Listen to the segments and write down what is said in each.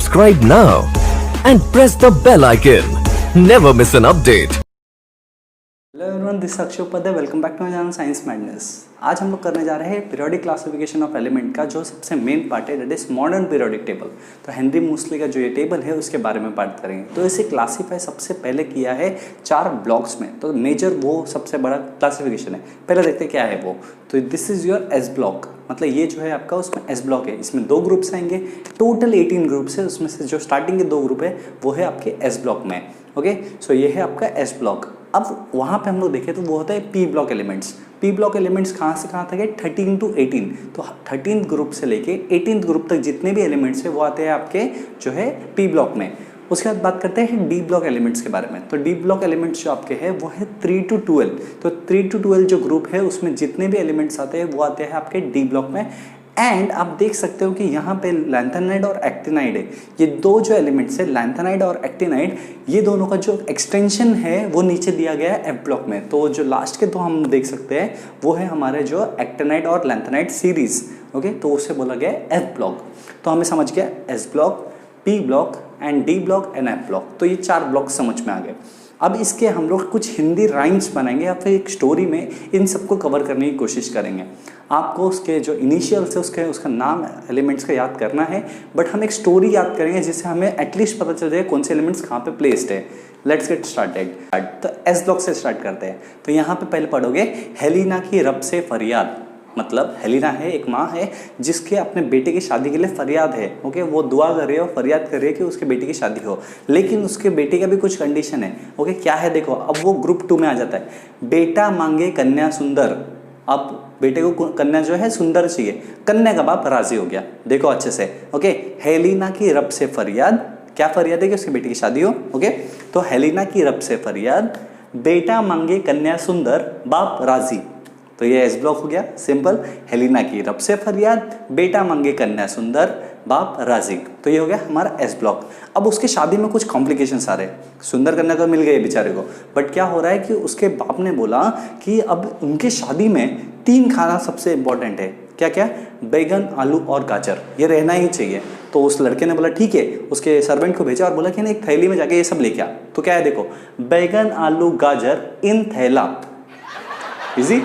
Subscribe now and press the bell icon. Never miss an update. Hello everyone, this Akshay Upadhyay. Welcome back to my channel science madness. आज हम लोग करने जा रहे हैं पीरियोडिक क्लासिफिकेशन ऑफ एलिमेंट का जो सबसे मेन पार्ट है, that is modern periodic table. तो हेनरी मूसली का जो ये टेबल है उसके बारे में बात करेंगे। तो इसे क्लासीफाई सबसे पहले किया है 4 ब्लॉक्स में। तो मेजर वो सबसे बड़ा क्लासिफिकेशन है। पहले देखते हैं क्या है वो। तो this is your S block, मतलब ये जो है आपका उसमें एस ब्लॉक है। इसमें 2 ग्रुप्स आएंगे, टोटल 18 ग्रुप्स है। उसमें से जो स्टार्टिंग के 2 ग्रुप है वो है आपके एस ब्लॉक में। ओके, सो ये है आपका एस ब्लॉक। अब वहाँ पे हम लोग देखें तो वो होता है P block elements. P block elements कहाँ से कहाँ तक है? 13 to 18। तो 13th ग्रुप से लेके 18th ग्रुप तक जितने भी एलिमेंट्स है वो आते हैं आपके जो है पी ब्लॉक में। उसके बाद बात करते हैं डी ब्लॉक एलिमेंट्स के बारे में। तो डी ब्लॉक एलिमेंट्स जो आपके हैं वो है 3 to 12। तो 3 to 12 जो ग्रुप है उसमें जितने भी एलिमेंट्स आते हैं वो आते हैं आपके डी ब्लॉक में। एंड आप देख सकते हो कि यहाँ पे लैंथेनाइड और एक्टिनाइड है। ये 2 जो एलिमेंट्स है, लैंथेनाइड और एक्टिनाइड, ये दोनों का जो एक्सटेंशन है वो नीचे दिया गया है एफ ब्लॉक में। तो जो लास्ट के 2 हम देख सकते हैं वो है हमारे जो एक्टिनाइड और लैंथेनाइड सीरीज। ओके, तो उसे बोला गया है एफ ब्लॉक। तो हमें समझ गया S block, P block and D block and F block. तो ये 4 ब्लॉक समझ में आ गए। अब इसके हम लोग कुछ हिंदी राइम्स बनाएंगे या फिर एक स्टोरी में इन सबको कवर करने की कोशिश करेंगे। आपको उसके जो इनिशियल्स है उसका नाम एलिमेंट्स का याद करना है, बट हम एक स्टोरी याद करेंगे जिससे हमें एटलीस्ट पता चल जाए कौन से एलिमेंट्स कहाँ पे प्लेस्ड है। Let's get started. तो एस ब्लॉक से स्टार्ट करते हैं। तो यहाँ पे पहले पढ़ोगे, हेलिना की रब से फरियाद। मतलब हेलिना है, एक माँ है जिसके अपने बेटे की शादी के लिए फरियाद है। ओके, वो दुआ कर रही है और फरियाद कर रही है कि उसके बेटे की शादी हो, लेकिन उसके बेटे का भी कुछ कंडीशन है। ओके, क्या है देखो। अब वो ग्रुप 2 में आ जाता है। बेटा मांगे कन्या सुंदर। अब बेटे को कन्या जो है सुंदर चाहिए। कन्या का बाप राजी हो गया। देखो अच्छे से। ओके, हेलिना की रब से फरियाद। क्या फरियाद है? कि उसके बेटे की शादी हो। ओके, तो हेलिना की रब से फरियाद, बेटा मांगे कन्या सुंदर, बाप राजी। तो ये एस ब्लॉक हो गया, सिंपल। हेलिना की रब से फरियाद, बेटा मांगे कन्या सुंदर, बाप राजी। तो ये हो गया हमारा एस ब्लॉक। अब उसके शादी में कुछ कॉम्प्लिकेशंस आ रहे हैं। सुंदर कन्या तो मिल गई बेचारे को, बट क्या हो रहा है कि उसके बाप ने बोला कि अब उनकी शादी में 3 खाना सबसे इंपॉर्टेंट है। क्या क्या? बैगन, आलू और गाजर, ये रहना ही चाहिए। तो उस लड़के ने बोला ठीक है, उसके सर्वेंट को भेजा और बोला कि ना एक थैली में जाके ये सब लेके आ। तो क्या है देखो, बैगन, आलू, गाजर इन थैला। इजी।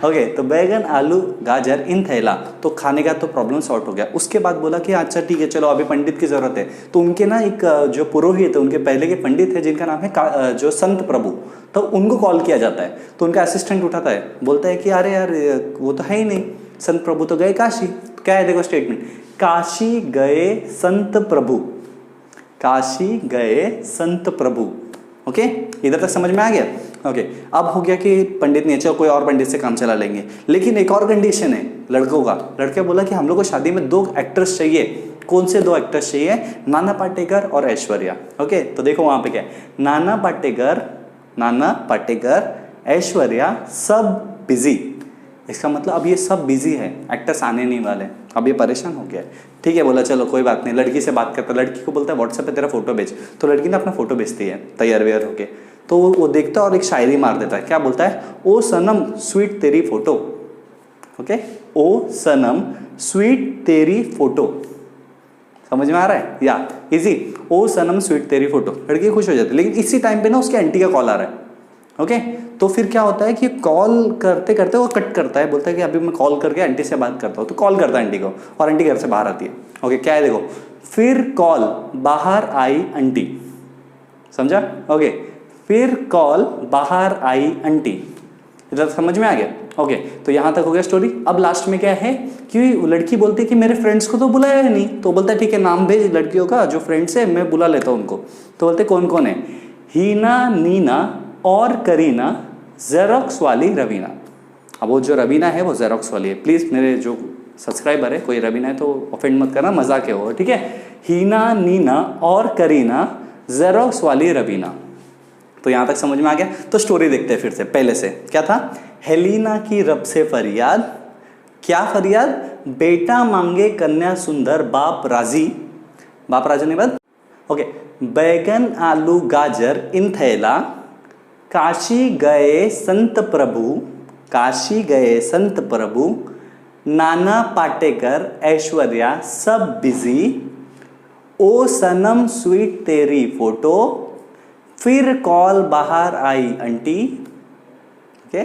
ओके, तो बैगन, आलू, गाजर इन थैला। तो खाने का तो प्रॉब्लम सॉर्ट हो गया। उसके बाद बोला कि अच्छा ठीक है, चलो अभी पंडित की जरूरत है। तो उनके ना एक जो पुरोहित है, उनके पहले के पंडित है जिनका नाम है जो संत प्रभु, तो उनको कॉल किया जाता है। तो उनका असिस्टेंट उठाता है, बोलता है कि अरे यार वो तो है ही नहीं, संत प्रभु तो गए काशी। तो क्या है देखो स्टेटमेंट, काशी गए संत प्रभु। काशी गए संत प्रभु। ओके, इधर तक समझ में आ गया। ओके, अब हो गया कि पंडित ने अच्छा कोई और पंडित से काम चला लेंगे, लेकिन एक और कंडीशन है लड़कों का। लड़के बोला कि हम लोग को शादी में 2 एक्टर्स चाहिए। कौन से 2 एक्टर्स चाहिए? नाना पाटेकर और ऐश्वर्या। ओके, तो देखो वहां पे क्या है, नाना पाटेकर, ऐश्वर्या, सब बिजी। इसका मतलब अब ये सब बिजी है, एक्टर्स आने नहीं वाले। अब ये परेशान हो गया। ठीक है, बोला चलो कोई बात नहीं। लड़की से बात करता, लड़की को बोलता है व्हाट्सएप पे तेरा फोटो भेज। तो लड़की ने अपना फोटो भेजती है तैयार वेयर होके। तो वो देखता है और एक शायरी मार देता है। क्या बोलता है? ओ सनम स्वीट तेरी फोटो। ओके, ओ सनम स्वीट तेरी फोटो। समझ में आ रहा है? या इजी, ओ सनम स्वीट तेरी फोटो। लड़की खुश हो जाती है, लेकिन इसी टाइम पे ना उसके आंटी का कॉल आ रहा है। ओके, तो फिर क्या होता है कि कॉल करते करते वो कट करता है। बोलता है कि अभी मैं कॉल करके आंटी से बात करता हूँ। तो कॉल करता है आंटी को और आंटी घर से बाहर आती है। ओके, क्या है देखो, फिर कॉल, बाहर आई आंटी। समझा? ओके, फिर कॉल, बाहर आई आंटी। इधर समझ में आ गया? ओके, तो यहां तक हो गया स्टोरी। अब लास्ट में क्या है कि लड़की बोलती है कि मेरे फ्रेंड्स को तो बुलाया है नहीं। तो बोलता है ठीक है, नाम भेज लड़कियों का, जो फ्रेंड्स है मैं बुला लेता हूँ उनको। तो बोलते कौन कौन है? हीना, नीना और करीना, जेरोक्स वाली रवीना। अब वो जो रवीना है वो जेरोक्स वाली है। प्लीज मेरे जो सब्सक्राइबर है कोई रवीना है तो ऑफेंड मत करना, मजाक है वो। ठीक है, हीना, नीना और करीना, जेरोक्स वाली रवीना। तो यहां तक समझ में आ गया। तो स्टोरी देखते हैं फिर से पहले से। क्या था? हेलिना की रब से फरियाद। क्या फरियाद? बेटा मांगे कन्या सुंदर, बाप राजी। बाप राजी नहीं बात। ओके, बैगन, आलू, गाजर इन थैला, काशी गए संत प्रभु, नाना पाटेकर, ऐश्वर्या सब बिजी, ओ सनम स्वीट तेरी फोटो, फिर कॉल बाहर आई आंटी, ओके,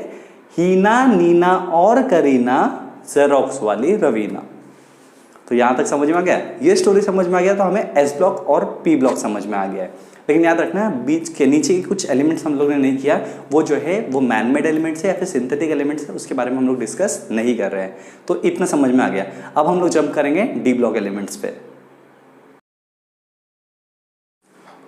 हीना नीना और करीना, जेरोक्स वाली रवीना। तो यहां तक समझ में आ गया, ये स्टोरी समझ में आ गया, तो हमें एस ब्लॉक और पी ब्लॉक समझ में आ गया है। लेकिन याद रखना बीच के नीचे के कुछ एलिमेंट्स हम लोगों ने नहीं किया, वो जो है वो मैन मेड एलिमेंट्स है या फिर सिंथेटिक एलिमेंट्स है, उसके बारे में हम लोग डिस्कस नहीं कर रहे हैं। तो इतना समझ में आ गया। अब हम लोग जंप करेंगे डी ब्लॉक एलिमेंट्स पे।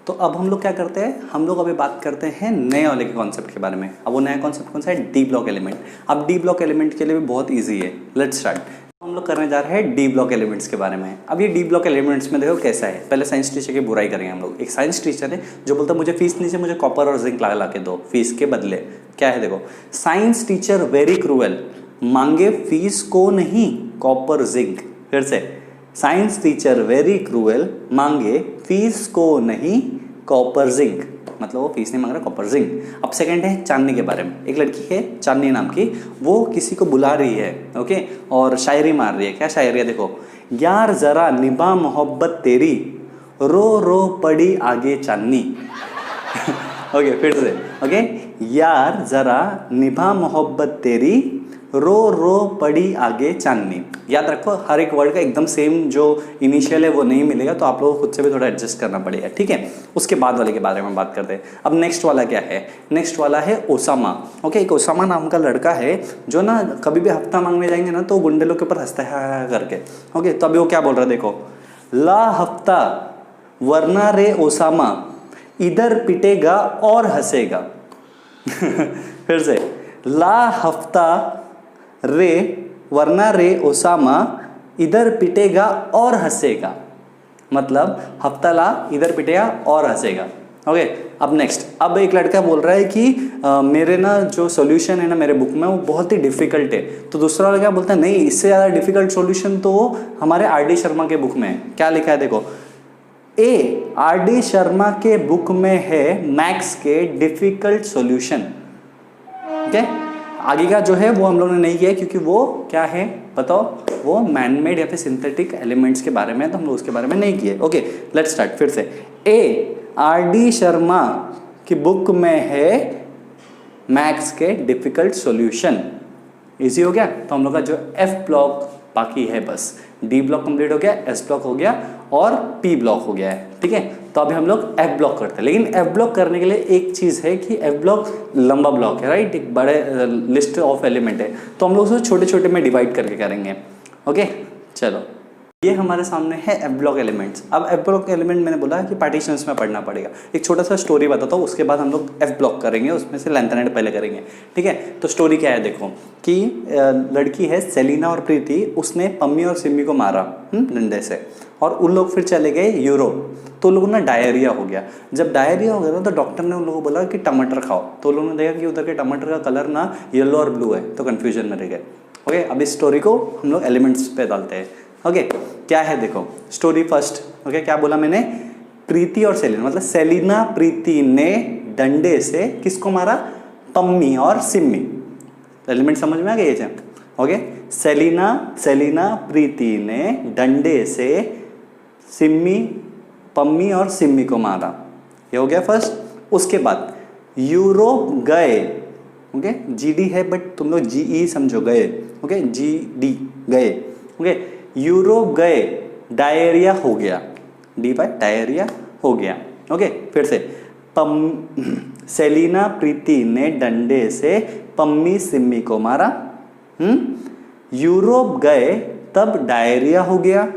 तो अब हम लोग क्या करते हैं, हम लोग अभी बात करते हैं नए वाले के कॉन्सेप्ट के बारे में। अब वो नया कॉन्सेप्ट कौन सा है, डी ब्लॉक एलिमेंट। अब डी ब्लॉक एलिमेंट के लिए भी बहुत ईजी है, लेट्स स्टार्ट। हम लोग करने जा रहे हैं डी ब्लॉक एलिमेंट्स के बारे में। अब ये डी ब्लॉक एलिमेंट्स में देखो कैसा है। पहले साइंस टीचर की बुराई करेंगे हम लोग। एक साइंस टीचर है जो बोलता है मुझे फीस नहीं चाहिए, मुझे कॉपर और जिंक ला के दो फीस के बदले। क्या है देखो, साइंस टीचर वेरी क्रूएल, मांगे फीस को नहीं कॉपर जिंक। फिर से, साइंस टीचर वेरी क्रूएल, मांगे फीस को नहीं कॉपर जिंक, मतलब वो फीस नहीं मांग रहा, कॉपर जिंक। अब सेकंड है चांदनी के बारे में। एक लड़की है चांदनी नाम की, वो किसी को बुला रही है, ओके, और शायरी मार रही है। क्या शायरी है देखो, यार जरा निभा मोहब्बत तेरी, रो रो पड़ी आगे चांदनी। ओके, फिर से, ओके, यार जरा निभा मोहब्बत तेरी, रो रो पड़ी आगे चांदनी। याद रखो हर एक वर्ड का एकदम सेम जो इनिशियल है वो नहीं मिलेगा, तो आप लोगों को खुद से भी थोड़ा एडजस्ट करना पड़ेगा, ठीक है। उसके बाद वाले के बारे में बात करते हैं। अब नेक्स्ट वाला क्या है, नेक्स्ट वाला है ओसामा। ओके, एक ओसामा नाम का लड़का है जो ना कभी भी हफ्ता मांगने जाएंगे ना तो गुंडे लोग के ऊपर हंसता है करके। ओके, तो अभी वो क्या बोल रहा है देखो, ला हफ्ता वरना रे ओसामा, इधर पिटेगा और हंसेगा। फिर से, ला हफ्ता रे वरना रे ओसामा, इधर पिटेगा और हंसेगा। मतलब हफ्ता ला, इधर पिटेगा और हंसेगा। ओके, अब नेक्स्ट, अब एक लड़का बोल रहा है कि मेरे ना जो सॉल्यूशन है ना मेरे बुक में वो बहुत ही डिफिकल्ट है। तो दूसरा वाला क्या बोलता है, नहीं इससे ज़्यादा डिफिकल्ट सॉल्यूशन तो हमारे आर.डी. शर्मा के बुक में है। क्या लिखा है देखो, ए आर.डी. शर्मा के बुक में है मैथ्स के डिफिकल्ट सॉल्यूशन। ओके, आगे का जो है वो हम लोगों ने नहीं किया क्योंकि वो क्या है बताओ, वो मैनमेड या फिर सिंथेटिक एलिमेंट्स के बारे में, तो हम लोग उसके बारे में नहीं किए। ओके, लेट्स स्टार्ट फिर से। ए आर.डी. शर्मा की बुक में है मैथ्स के डिफिकल्ट सॉल्यूशन। इजी हो गया। तो हम लोग का जो एफ ब्लॉक बाकी है, बस डी ब्लॉक कंप्लीट हो गया, एस ब्लॉक हो गया और पी ब्लॉक हो गया है, ठीक है। तो अभी हम लोग एफ ब्लॉक करते हैं। लेकिन एफ ब्लॉक करने के लिए एक चीज़ है कि एफ ब्लॉक लंबा ब्लॉक है, राइट, एक बड़े लिस्ट ऑफ एलिमेंट है, तो हम लोग उसको छोटे छोटे में डिवाइड करके करेंगे। ओके, चलो, ये हमारे सामने है एफ ब्लॉक एलिमेंट्स। अब एफ ब्लॉक एलिमेंट मैंने बोला कि पार्टीशंस में पढ़ना पड़ेगा। एक छोटा सा स्टोरी बताता हूँ, उसके बाद हम लोग एफ ब्लॉक करेंगे, उसमें से लेंथ एंड पहले करेंगे, ठीक है। तो स्टोरी क्या है देखो कि लड़की है सेलिना और प्रीति, उसने पम्मी और सिम्मी को मारा डंडे से, और उन लोग फिर चले गए यूरोप। तो उन लोगों ना डायरिया हो गया। जब डायरिया हो गया ना तो डॉक्टर ने उन लोगों को बोला कि टमाटर खाओ। तो उन लोगों ने देखा कि उधर के टमाटर का कलर ना येलो और ब्लू है, तो कन्फ्यूजन में रह गए। ओके, अब इस स्टोरी को हम लोग एलिमेंट्स पे डालते हैं। ओके, क्या है देखो स्टोरी फर्स्ट। ओके, क्या बोला मैंने, प्रीति और सेलिना, मतलब सेलिना प्रीति ने डंडे से किसको मारा, पम्मी और सिम्मी। एलिमेंट समझ में आ गया ये। ओके, सेलिना प्रीति ने डंडे से पम्मी और सिम्मी को मारा, ये हो गया फर्स्ट। उसके बाद यूरोप गए। ओके, जीडी है बट तुम लोग जीई समझो, गए। ओके, जीडी गए। ओके, यूरोप गए, डायरिया हो गया, डी बाय डायरिया हो गया। ओके, फिर से सेलिना प्रीति ने डंडे से पम्मी सिम्मी को मारा। यूरोप गए तब डायरिया हो गया।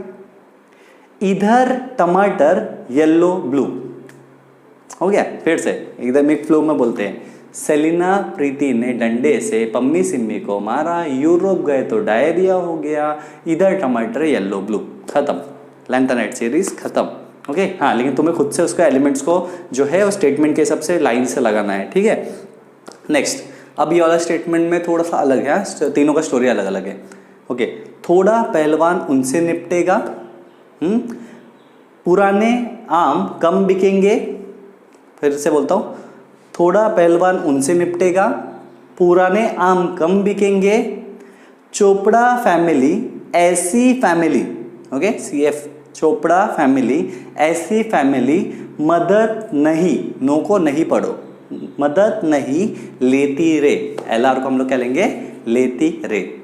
इधर टमाटर येलो ब्लू हो गया। फिर से एकदम एक फ्लो में बोलते हैं, सेलिना प्रीति ने डंडे से पम्मी सिम्मी को मारा, यूरोप गए तो डायरिया हो गया, इधर टमाटर येलो ब्लू, खत्म, लेंथ एंड एड सीरीज खत्म। ओके, हाँ, लेकिन तुम्हें खुद से उसका एलिमेंट्स को जो है वो स्टेटमेंट के हिसाब से लाइन से लगाना है, ठीक है। नेक्स्ट, अब ये वाला स्टेटमेंट में थोड़ा सा अलग है, तीनों का स्टोरी अलग अलग है। ओके, थोड़ा पहलवान उनसे निपटेगा, पुराने आम कम बिकेंगे। फिर से बोलता हूँ, थोड़ा पहलवान उनसे निपटेगा, पुराने आम कम बिकेंगे, चोपड़ा फैमिली ऐसी family, okay, CF Chopra family ऐसी फैमिली मदद नहीं, नो को नहीं पढ़ो, मदद नहीं लेती रे, LR को हम लोग क्या लेंगे, लेती रे।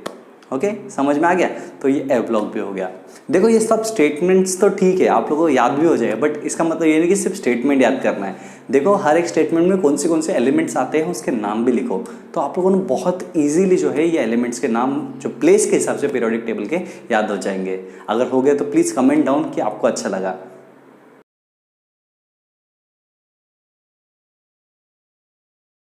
ओके, समझ में आ गया। तो ये ए ब्लॉक भी हो गया। देखो ये सब स्टेटमेंट्स तो ठीक है, आप लोगों को याद भी हो जाएगा, बट इसका मतलब ये नहीं कि सिर्फ स्टेटमेंट याद करना है। देखो हर एक स्टेटमेंट में कौन से एलिमेंट्स आते हैं उसके नाम भी लिखो, तो आप लोगों को बहुत ईजिली जो है ये एलिमेंट्स के नाम जो प्लेस के हिसाब से पीरियोडिक टेबल के याद हो जाएंगे। अगर हो गया तो प्लीज़ कमेंट डाउन कि आपको अच्छा लगा।